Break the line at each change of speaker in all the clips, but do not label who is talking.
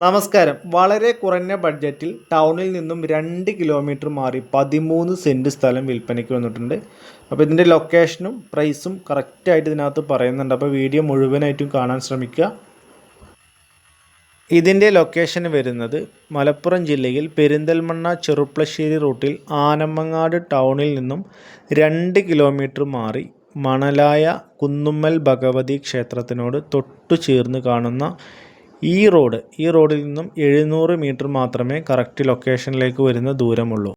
നമസ്കാരം. വളരെ കുറഞ്ഞ ബഡ്ജറ്റിൽ ടൗണിൽ നിന്നും 2 കിലോമീറ്റർ മാറി 13 സെൻറ്റ് സ്ഥലം വിൽപ്പനയ്ക്ക് വന്നിട്ടുണ്ട്. അപ്പോൾ ഇതിൻ്റെ ലൊക്കേഷനും പ്രൈസും കറക്റ്റായിട്ട് ഇതിനകത്ത് പറയുന്നുണ്ട്. അപ്പോൾ വീഡിയോ മുഴുവനായിട്ടും കാണാൻ ശ്രമിക്കുക. ഇതിൻ്റെ ലൊക്കേഷൻ വരുന്നത് മലപ്പുറം ജില്ലയിൽ പെരിന്തൽമണ്ണ ചെറുപ്ലശ്ശേരി റൂട്ടിൽ ആനമങ്ങാട് ടൗണിൽ നിന്നും 2 കിലോമീറ്റർ മാറി മണലായ കുന്നുമ്മൽ ഭഗവതി ക്ഷേത്രത്തിനോട് തൊട്ടു ചേർന്ന് കാണുന്ന ഈ റോഡിൽ നിന്നും 700 മീറ്റർ മാത്രമേ കറക്റ്റ് ലൊക്കേഷനിലേക്ക് വരുന്ന ദൂരമുള്ളൂ.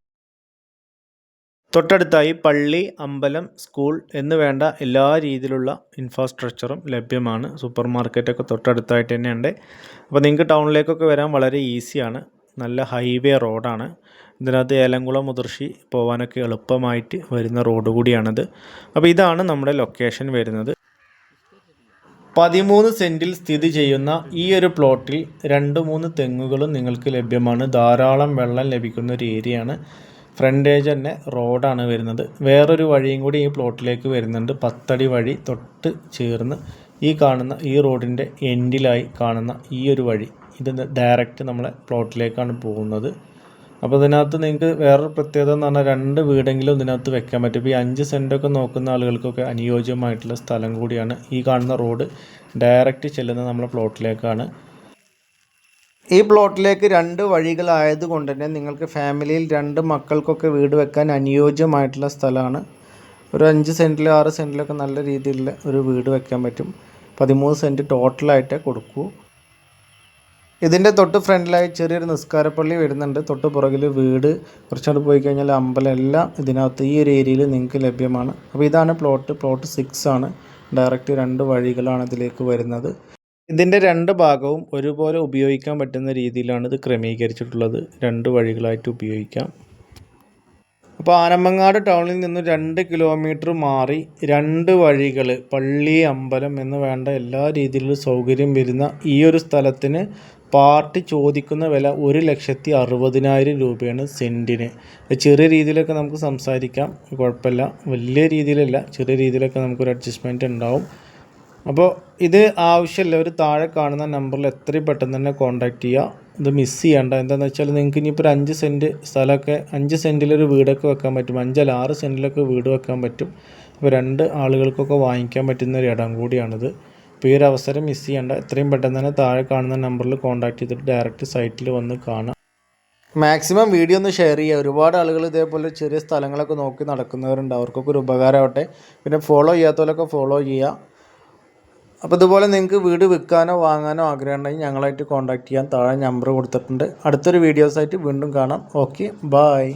തൊട്ടടുത്തായി പള്ളി, അമ്പലം, സ്കൂൾ എന്ന് വേണ്ട എല്ലാ രീതിയിലുള്ള ഇൻഫ്രാസ്ട്രക്ചറും ലഭ്യമാണ്. സൂപ്പർ മാർക്കറ്റൊക്കെ തൊട്ടടുത്തായിട്ട് തന്നെയുണ്ട്. അപ്പോൾ നിങ്ങൾക്ക് ടൗണിലേക്കൊക്കെ വരാൻ വളരെ ഈസിയാണ്. നല്ല ഹൈവേ റോഡാണ്. ഇതിനകത്ത് ഏലംകുളം മുതിർശി പോകാനൊക്കെ എളുപ്പമായിട്ട് വരുന്ന റോഡ് കൂടിയാണിത്. അപ്പോൾ ഇതാണ് നമ്മുടെ ലൊക്കേഷൻ വരുന്നത്. 13 സെൻറ്റിൽ സ്ഥിതി ചെയ്യുന്ന ഈ ഒരു പ്ലോട്ടിൽ 2-3 തെങ്ങുകളും നിങ്ങൾക്ക് ലഭ്യമാണ്. ധാരാളം വെള്ളം ലഭിക്കുന്ന ഒരു ഏരിയയാണ്. ഫ്രണ്ടേജ് തന്നെ റോഡാണ് വരുന്നത്. വേറൊരു വഴിയും കൂടി ഈ പ്ലോട്ടിലേക്ക് വരുന്നുണ്ട്. 10 അടി വഴി തൊട്ട് ചേർന്ന് ഈ കാണുന്ന ഈ റോഡിൻ്റെ എൻഡിലായി കാണുന്ന ഈ ഒരു വഴി ഇത് ഡയറക്റ്റ് നമ്മളെ പ്ലോട്ടിലേക്കാണ് പോകുന്നത്. അപ്പോൾ ഇതിനകത്ത് നിങ്ങൾക്ക് വേറൊരു പ്രത്യേകത എന്ന് പറഞ്ഞാൽ 2 വീടെങ്കിലും ഇതിനകത്ത് വെക്കാൻ പറ്റും. ഇപ്പോൾ ഈ 5 സെൻറ്റൊക്കെ നോക്കുന്ന ആളുകൾക്കൊക്കെ അനുയോജ്യമായിട്ടുള്ള സ്ഥലം കൂടിയാണ്. ഈ കാണുന്ന റോഡ് ഡയറക്റ്റ് ചെല്ലുന്നത് നമ്മളെ പ്ലോട്ടിലേക്കാണ്. ഈ പ്ലോട്ടിലേക്ക് 2 വഴികളായത് കൊണ്ട് തന്നെ നിങ്ങൾക്ക് ഫാമിലിയിൽ 2 മക്കൾക്കൊക്കെ വീട് വെക്കാൻ അനുയോജ്യമായിട്ടുള്ള സ്ഥലമാണ്. ഒരു 5 സെൻറ്റിൽ 6 സെൻറ്റിലൊക്കെ നല്ല രീതിയിലുള്ള ഒരു വീട് വെക്കാൻ പറ്റും. 13 സെൻറ്റ് ടോട്ടലായിട്ടേ കൊടുക്കൂ. ഇതിൻ്റെ തൊട്ട് ഫ്രണ്ടിലായി ചെറിയൊരു നിസ്കാരപ്പള്ളി വരുന്നുണ്ട്. തൊട്ട് പുറകിൽ വീട്, കുറച്ചുകൂടെ പോയി കഴിഞ്ഞാൽ അമ്പലം, എല്ലാം ഇതിനകത്ത് ഈ ഒരു ഏരിയയിൽ നിങ്ങൾക്ക് ലഭ്യമാണ്. അപ്പോൾ ഇതാണ് പ്ലോട്ട് 6 ആണ്. ഡയറക്റ്റ് 2 വഴികളാണ് ഇതിലേക്ക് വരുന്നത്. ഇതിൻ്റെ 2 ഭാഗവും ഒരുപോലെ ഉപയോഗിക്കാൻ പറ്റുന്ന രീതിയിലാണ് ഇത് ക്രമീകരിച്ചിട്ടുള്ളത്. 2 വഴികളായിട്ട് ഉപയോഗിക്കാം. അപ്പോൾ ആനമങ്ങാട് ടൗണിൽ നിന്ന് 2 കിലോമീറ്റർ മാറി 2 വഴികൾ, പള്ളി, അമ്പലം എന്ന് വേണ്ട എല്ലാ രീതിയിലുള്ള സൗകര്യം വരുന്ന ഈ ഒരു സ്ഥലത്തിന് പാർട്ടി ചോദിക്കുന്ന വില 1,60,000 രൂപയാണ് സെൻറ്റിന്. ചെറിയ രീതിയിലൊക്കെ നമുക്ക് സംസാരിക്കാം, കുഴപ്പമില്ല. വലിയ രീതിയിലല്ല, ചെറിയ രീതിയിലൊക്കെ നമുക്കൊരു അഡ്ജസ്റ്റ്മെൻറ്റ് ഉണ്ടാവും. അപ്പോൾ ഇത് ആവശ്യമില്ല, ഒരു താഴെ കാണുന്ന നമ്പറിൽ എത്രയും പെട്ടെന്ന് തന്നെ കോൺടാക്റ്റ് ചെയ്യുക. ഇത് മിസ് ചെയ്യേണ്ട. എന്താണെന്ന് വെച്ചാൽ നിങ്ങൾക്ക് ഇനിയിപ്പോൾ ഒരു 5 സെൻറ്റ് സ്ഥലമൊക്കെ 5 സെൻറ്റിലൊരു വീടൊക്കെ വെക്കാൻ പറ്റും. 5 6 സെൻറ്റിലൊക്കെ വീട് വെക്കാൻ പറ്റും. അപ്പോൾ 2 ആളുകൾക്കൊക്കെ വാങ്ങിക്കാൻ പറ്റുന്ന ഒരു ഇടം കൂടിയാണിത്. അപ്പോൾ ഈ ഒരു അവസരം മിസ് ചെയ്യേണ്ട. എത്രയും പെട്ടെന്ന് തന്നെ താഴെ കാണുന്ന നമ്പറിൽ കോൺടാക്റ്റ് ചെയ്തിട്ട് ഡയറക്റ്റ് സൈറ്റിൽ വന്ന് കാണാം. മാക്സിമം വീഡിയോ ഒന്ന് ഷെയർ ചെയ്യുക. ഒരുപാട് ആളുകൾ ഇതേപോലെ ചെറിയ സ്ഥലങ്ങളൊക്കെ നോക്കി നടക്കുന്നവരുണ്ട്. അവർക്കൊക്കെ ഒരു ഉപകാരമാവട്ടെ. പിന്നെ ഫോളോ ചെയ്യാത്തവരൊക്കെ ഫോളോ ചെയ്യുക. അപ്പോൾ ഇതുപോലെ നിങ്ങൾക്ക് വീട് വിൽക്കാനോ വാങ്ങാനോ ആഗ്രഹം ഉണ്ടെങ്കിൽ ഞങ്ങളായിട്ട് കോൺടാക്റ്റ് ചെയ്യാൻ താഴെ നമ്പർ കൊടുത്തിട്ടുണ്ട്. അടുത്തൊരു വീഡിയോസായിട്ട് വീണ്ടും കാണാം. Okay, bye.